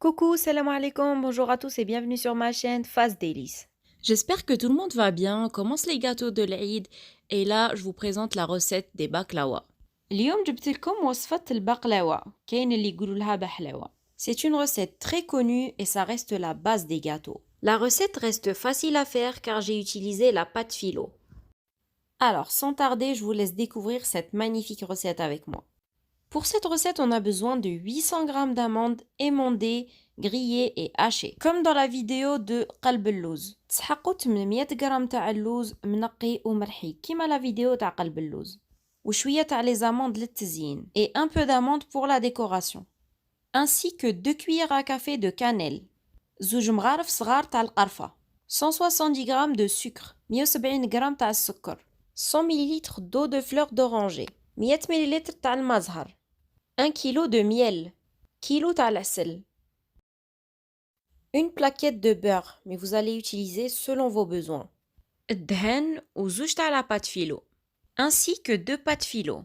Coucou, salam alaikum, bonjour à tous et bienvenue sur ma chaîne Fast Dailies. J'espère que tout le monde va bien. Commence les gâteaux de l'Aïd et là, je vous présente la recette des baklawa. اليوم جبت لكم وصفة البقلاوة كاين اللي يقولوا لها بحلاوة. C'est une recette très connue et ça reste la base des gâteaux. La recette reste facile à faire car j'ai utilisé la pâte phyllo. Alors, sans tarder, je vous laisse découvrir cette magnifique recette avec moi. Pour cette recette, on a besoin de 800 g d'amandes émondées, grillées et hachées. Comme dans la vidéo de قلب اللوز. تسحقوا 800 g تاع اللوز منقي ومرحي كيما la vidéo تاع قلب اللوز. وشوية تاع les amandes للتزيين. Et un peu d'amandes pour la décoration. Ainsi que 2 cuillères à café de cannelle. زوج مغارف صغار تاع القرفة. 170 g de sucre. 170 g تاع السكر. 100 ml d'eau de fleur d'oranger. 100 ml تاع المزهر. 1 kg de miel, kilo تاع العسل. Une plaquette de beurre, mais vous allez utiliser selon vos besoins. الدهن وزوج تاع la pâte phyllo. Ainsi que 2 pâtes phyllo.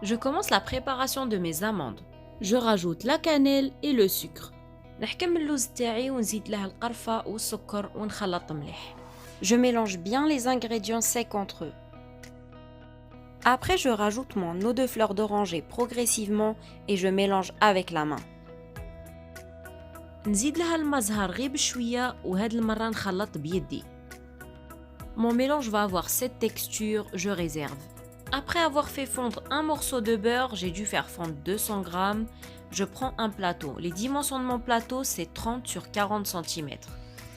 Je commence la préparation de mes amandes. Je rajoute la cannelle et le sucre. نحكم اللوز تاعي ونزيد له القرفة والسكر ونخلط مليح. Je mélange bien les ingrédients secs entre eux. Après, je rajoute mon eau de fleur d'oranger progressivement et je mélange avec la main. نزيد لها المزهر غير بشوية وهاد المرة نخلط بيدي. Mon mélange va avoir cette texture, je réserve. Après avoir fait fondre un morceau de beurre, j'ai dû faire fondre 200 g. Je prends un plateau. Les dimensions de mon plateau, c'est 30 sur 40 cm.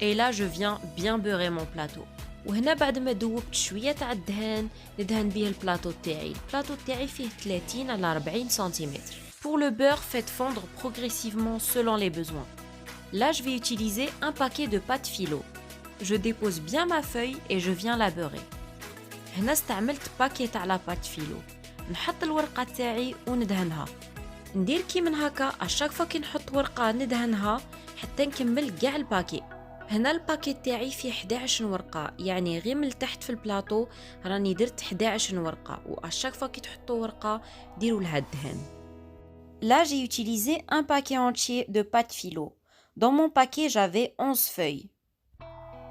Et là, je viens bien beurrer mon plateau. وهنا بعد ما دوبت شوية تاع الدهان ندهن بيه البلاطو تاعي. البلاطو تاعي فيه 30 على 40 سنتيمتر. Pour le beurre, faites fondre progressivement selon les besoins. Là, je vais utiliser un paquet de pâte phyllo. Je dépose bien ma feuille et je viens la beurrer. هنا استعملت باكي تاع لا بات فيلو. نحط الورقة تاعي وندهنها. ندير كي من هكا اشاك فوا كي نحط ورقة ندهنها حتى نكمل كاع الباكي. هنا الباكيت تاعي فيه 11 ورقة، يعني غير من تحت في البلاطو راني درت 11 ورقة، واشاك فوا كي تحطوا ورقة ديروا لها الدهن. Là, j'ai utilisé un paquet entier de pâte phyllo. Dans mon paquet, j'avais 11 feuilles.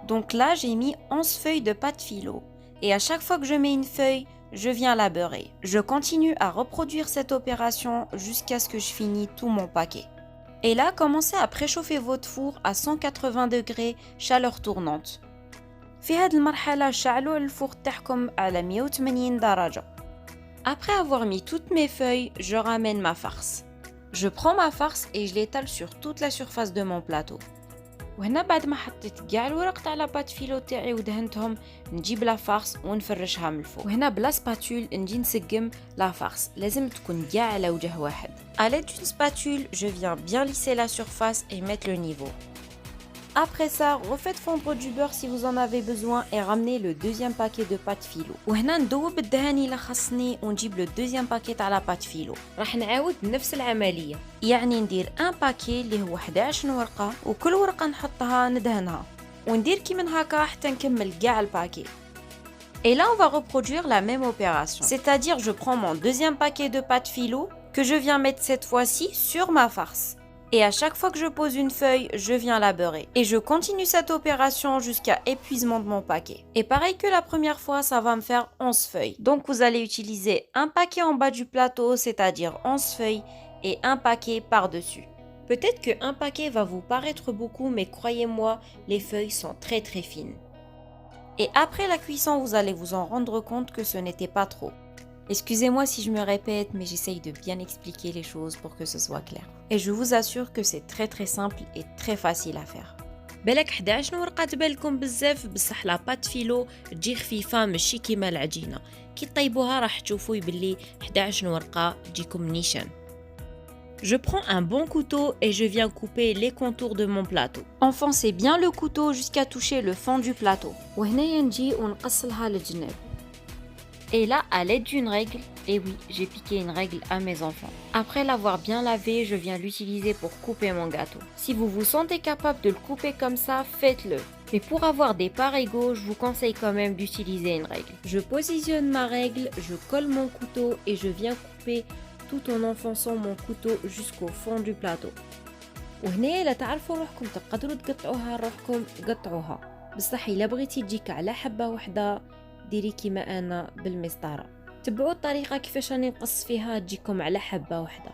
Donc là, j'ai mis 11 feuilles de pâte phyllo. Et à chaque fois que je mets une feuille, je viens la beurrer. Je continue à reproduire cette opération jusqu'à ce que je finis tout mon paquet. Et là, commencez à préchauffer votre four à 180 degrés, chaleur tournante. في هذه المرحلة شعلوا الفوق تاعكم على 180 درجة. Après avoir mis toutes mes feuilles, je ramène ma farce. Je prends ma farce et je l'étale sur toute la surface de mon plateau. وهنا بعد ما حطيت كاع الورق تاع لاباط فيلو تاعي ودهنتهم نجيب لا فارس ونفرشها من الفوق. وهنا بلا سباتول نجي نسقم لا فارس، لازم تكون كاع على وجه واحد. À l'aide d'une spatule, je viens bien lisser la surface et mettre le niveau. Après ça, refaites fondre du beurre si vous en avez besoin et ramenez le deuxième paquet de pâte phyllo. وهنا ندوب الدهن إلا خصني ونجيب le deuxième paquet تاع لا pâte phyllo. راح نعاود نفس العملية، يعني ندير ان باكي اللي هو 11 ورقة وكل ورقة نحطها ندهنها وندير كي من هكا حتى نكمل كاع الباكي. Et là, on va reproduire la même opération. C'est-à-dire, je prends mon deuxième paquet de pâte phyllo que je viens mettre cette fois-ci sur ma farce. Et à chaque fois que je pose une feuille, je viens la beurrer. Et je continue cette opération jusqu'à épuisement de mon paquet. Et pareil que la première fois, ça va me faire 11 feuilles. Donc vous allez utiliser un paquet en bas du plateau, c'est-à-dire 11 feuilles, et un paquet par-dessus. Peut-être qu'un paquet va vous paraître beaucoup, mais croyez-moi, les feuilles sont très très fines. Et après la cuisson, vous allez vous en rendre compte que ce n'était pas trop. Excusez-moi si je me répète, mais j'essaye de bien expliquer les choses pour que ce soit clair. Et je vous assure que c'est très très simple et très facile à faire. بالك 11 ورقة تبالكم بزاف، بصح لا بات فيلو تجي خفيفة ماشي كيما العجينة. كي طيبوها راح تشوفوا بلي 11 ورقة تجيكم نيشان. Je prends un bon couteau et je viens couper les contours de mon plateau. Enfoncez bien le couteau jusqu'à toucher le fond du plateau. وهنايا نجي ونقصلها للجناب. Et là, à l'aide d'une règle, et oui, j'ai piqué une règle à mes enfants. Après l'avoir bien lavé, je viens l'utiliser pour couper mon gâteau. Si vous vous sentez capable de le couper comme ça, faites-le. Mais pour avoir des parts égaux, je vous conseille quand même d'utiliser une règle. Je positionne ma règle, je colle mon couteau et je viens couper tout en enfonçant mon couteau jusqu'au fond du plateau. وهنا إلا تعرفوا روحكم تقدروا تقطعوها روحكم قطعوها، بصح إلا بغيتي تجيك على حبة وحدة ديري كيما أنا بالمسطرة. تبعوا الطريقة كيفاش راني نقص فيها تجيكم على حبة وحدة.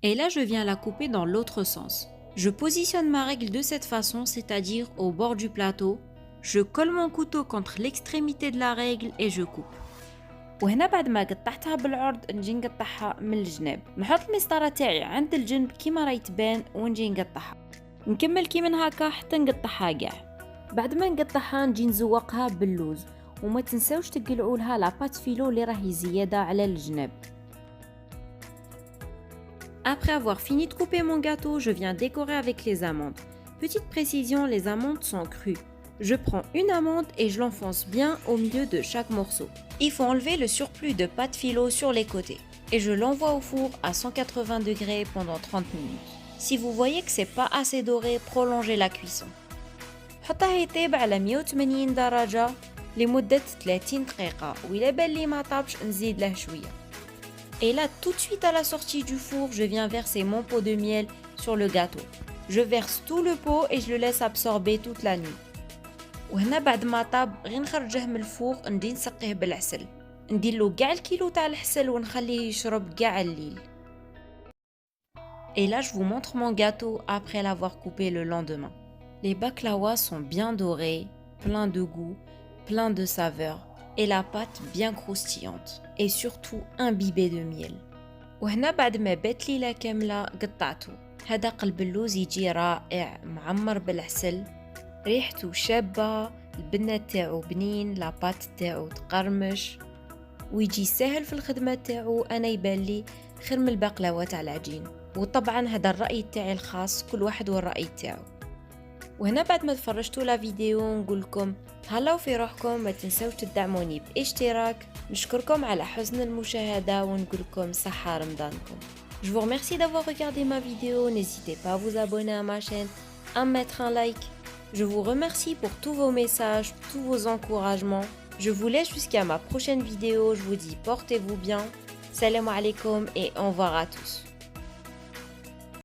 Et là, je viens la couper dans l'autre sens. Je positionne ma règle de cette façon, c'est-à-dire au bord du plateau. Je colle mon couteau contre l'extrémité de la règle et je coupe. وهنا بعد ما قطعتها بالعرض نجي نقطعها من الجناب. نحط المسطرة تاعي عند الجنب كيما راهي تبان ونجي نقطعها. نكمل كيما هكا حتى نقطعها كاع. بعد ما نقطعها نجي نزوقها باللوز، وما تنساوش تقلعوا لها لاباط فيلو اللي راهي زيادة على الجناب. Après avoir fini de couper mon gâteau, je viens décorer avec les amandes. Petite précision, les amandes sont crues. Je prends une amande et je l'enfonce bien au milieu de chaque morceau. Il faut enlever le surplus de pâte philo sur les côtés. Et je l'envoie au four à 180 degrés pendant 30 minutes. Si vous voyez que c'est pas assez doré, prolongez la cuisson. حطها يطيب على 180 درجة لمدة 30 دقيقة، وإلا بان لي ما طابش نزيد له شوية. Et là, tout de suite à la sortie du four, je viens verser mon pot de miel sur le gâteau. Je verse tout le pot et je le laisse absorber toute la nuit. وهنا بعد ما طاب غير نخرجه من الفوغ ندي نسقيه بالعسل، نديرلو كاع الكيلو تاع العسل ونخليه يشرب كاع الليل. Et là je vous montre mon gâteau après l'avoir coupé le lendemain. Les baklawas sont bien dorés, pleins de goût, pleins de saveurs et la pâte bien croustillante et surtout imbibée de miel. وهنا بعد ما بات ليلة كاملة قطعته. هذا قلب اللوز يجي رائع معمر بالعسل، ريحته شابة، البنة تاعو بنين، لاباط تاعو تقرمش ويجي سهل في الخدمة تاعو. أنا يبان لي خير من البقلاوة تاع العجين، وطبعا هذا الرأي تاعي الخاص، كل واحد والرأي تاعو. وهنا بعد ما تفرجتوا لا فيديو نقول لكم تهلاو في روحكم، ما تنسوش تدعموني باشتراك. نشكركم على حسن المشاهدة ونقول لكم صحة رمضانكم. Je vous remercie d'avoir regardé ma vidéo, n'hésitez pas à vous abonner à ma chaîne, à mettre un like. Je vous remercie pour tous vos messages, tous vos encouragements. Je vous laisse jusqu'à ma prochaine vidéo, je vous dis portez-vous bien. Salam alaikum et au revoir à tous.